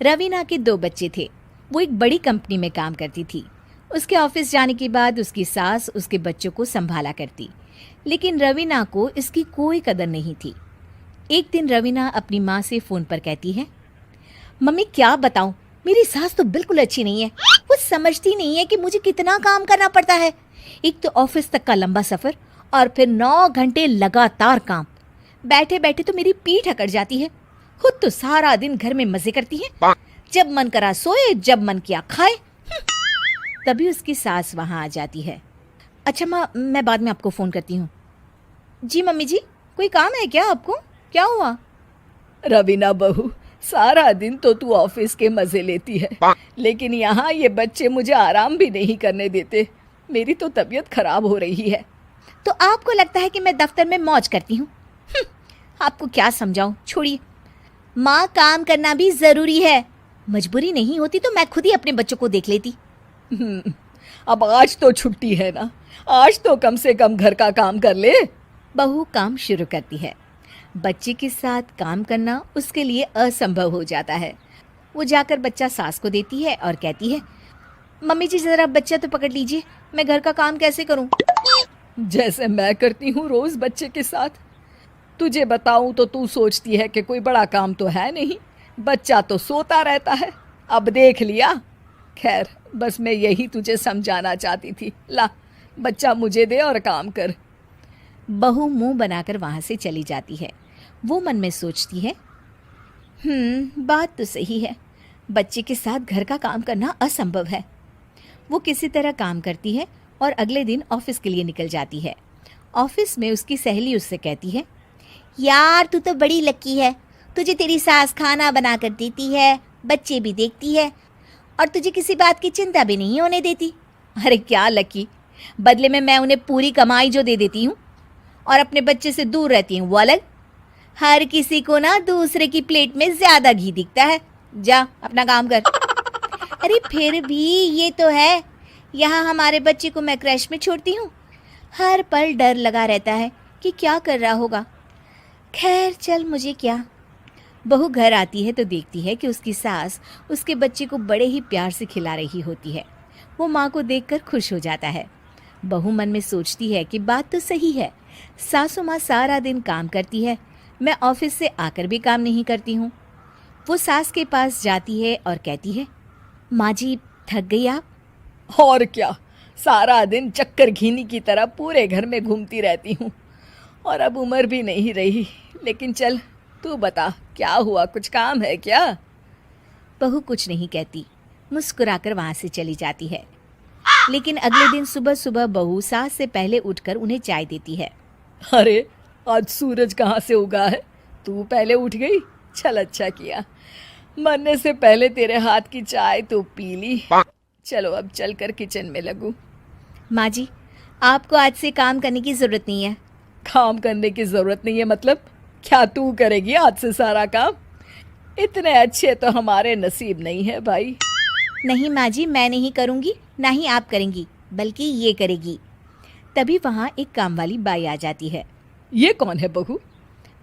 रवीना के 2 बच्चे थे। वो एक बड़ी कंपनी में काम करती थी। उसके ऑफिस जाने के बाद उसकी सास उसके बच्चों को संभाला करती, लेकिन रवीना को इसकी कोई कदर नहीं थी। एक दिन रवीना अपनी माँ से फ़ोन पर कहती है, मम्मी क्या बताऊं, मेरी सास तो बिल्कुल अच्छी नहीं है। वो समझती नहीं है कि मुझे कितना काम करना पड़ता है। एक तो ऑफिस तक का लंबा सफ़र और फिर 9 घंटे लगातार काम। बैठे बैठे तो मेरी पीठ अकड़ जाती है। खुद तो सारा दिन घर में मजे करती है, जब मन करा सोए, जब मन किया खाए। तभी उसकी सास वहां आ जाती है। अच्छा माँ, मैं बाद में आपको फ़ोन करती हूँ। जी मम्मी जी, कोई काम है क्या आपको? क्या हुआ? रवीना बहू, सारा दिन तो तू ऑफिस के मजे लेती है, लेकिन यहाँ ये बच्चे मुझे आराम भी नहीं करने देते। मेरी तो तबीयत खराब हो रही है। तो आपको लगता है कि मैं दफ्तर में मौज करती हूँ? आपको क्या समझाऊं, छोड़िए। माँ, काम करना भी ज़रूरी है। मजबूरी नहीं होती तो मैं खुद ही अपने बच्चों को देख लेती। अब आज तो छुट्टी है ना, आज तो कम से कम घर का काम कर ले। बहू काम शुरू करती है। बच्चे के साथ काम करना उसके लिए असंभव हो जाता है। वो जाकर बच्चा सास को देती है और कहती है, मम्मी जी ज़रा बच्चा तो पकड़ लीजिए, मैं घर का काम कैसे करूं? जैसे मैं करती हूँ रोज बच्चे के साथ। तुझे बताऊं तो तू सोचती है कि कोई बड़ा काम तो है नहीं, बच्चा तो सोता रहता है। अब देख लिया। खैर, बस मैं यही तुझे समझाना चाहती थी। ला, बच्चा मुझे दे और काम कर। बहू मुंह बनाकर वहां से चली जाती है। वो मन में सोचती है, बात तो सही है, बच्चे के साथ घर का काम करना असंभव है। वो किसी तरह काम करती है और अगले दिन ऑफिस के लिए निकल जाती है। ऑफिस में उसकी सहेली उससे कहती है, यार तू तो बड़ी लकी है, तुझे तेरी सास खाना बना कर देती है, बच्चे भी देखती है और तुझे किसी बात की चिंता भी नहीं होने देती। अरे क्या लकी, बदले में मैं उन्हें पूरी कमाई जो दे देती हूँ और अपने बच्चे से दूर रहती हूँ वो अलग। हर किसी को ना दूसरे की प्लेट में ज्यादा घी दिखता है। जा अपना काम कर। अरे फिर भी ये तो है, यहाँ हमारे बच्चे को मैं क्रैश में छोड़ती हूँ, हर पल डर लगा रहता है कि क्या कर रहा होगा। खैर चल, मुझे क्या। बहू घर आती है तो देखती है कि उसकी सास उसके बच्चे को बड़े ही प्यार से खिला रही होती है। वो माँ को देखकर खुश हो जाता है। बहू मन में सोचती है कि बात तो सही है, सासू माँ सारा दिन काम करती है, मैं ऑफिस से आकर भी काम नहीं करती हूँ। वो सास के पास जाती है और कहती है, माँ जी थक गई आप? और क्या, सारा दिन चक्कर घीनी की तरह पूरे घर में घूमती रहती हूँ और अब उम्र भी नहीं रही। लेकिन चल तू बता, क्या हुआ, कुछ काम है क्या? बहू कुछ नहीं कहती, मुस्कुराकर वहाँ से चली जाती है। लेकिन अगले दिन सुबह सुबह बहू सास से पहले उठकर उन्हें चाय देती है। अरे आज सूरज कहाँ से उगा है, तू पहले उठ गई। चल अच्छा किया, मरने से पहले तेरे हाथ की चाय तो पी ली। चलो अब चलकर किचन में लगूं। माँ जी, आपको आज से काम करने की ज़रूरत नहीं है। काम करने की ज़रूरत नहीं है मतलब? क्या तू करेगी आज से सारा काम? इतने अच्छे तो हमारे नसीब नहीं है भाई। नहीं माँ जी, मैं नहीं करूँगी, ना ही आप करेंगी, बल्कि ये करेगी। तभी वहाँ एक काम वाली बाई आ जाती है। ये कौन है बहू?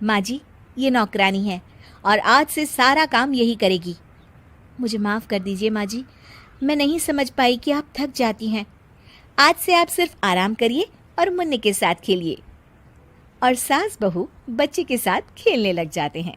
माँ जी, ये नौकरानी है और आज से सारा काम यही करेगी। मुझे माफ़ कर दीजिए माँ जी, मैं नहीं समझ पाई कि आप थक जाती हैं। आज से आप सिर्फ आराम करिए और मुन्ने के साथ खेलिए। और सास बहू बच्चे के साथ खेलने लग जाते हैं।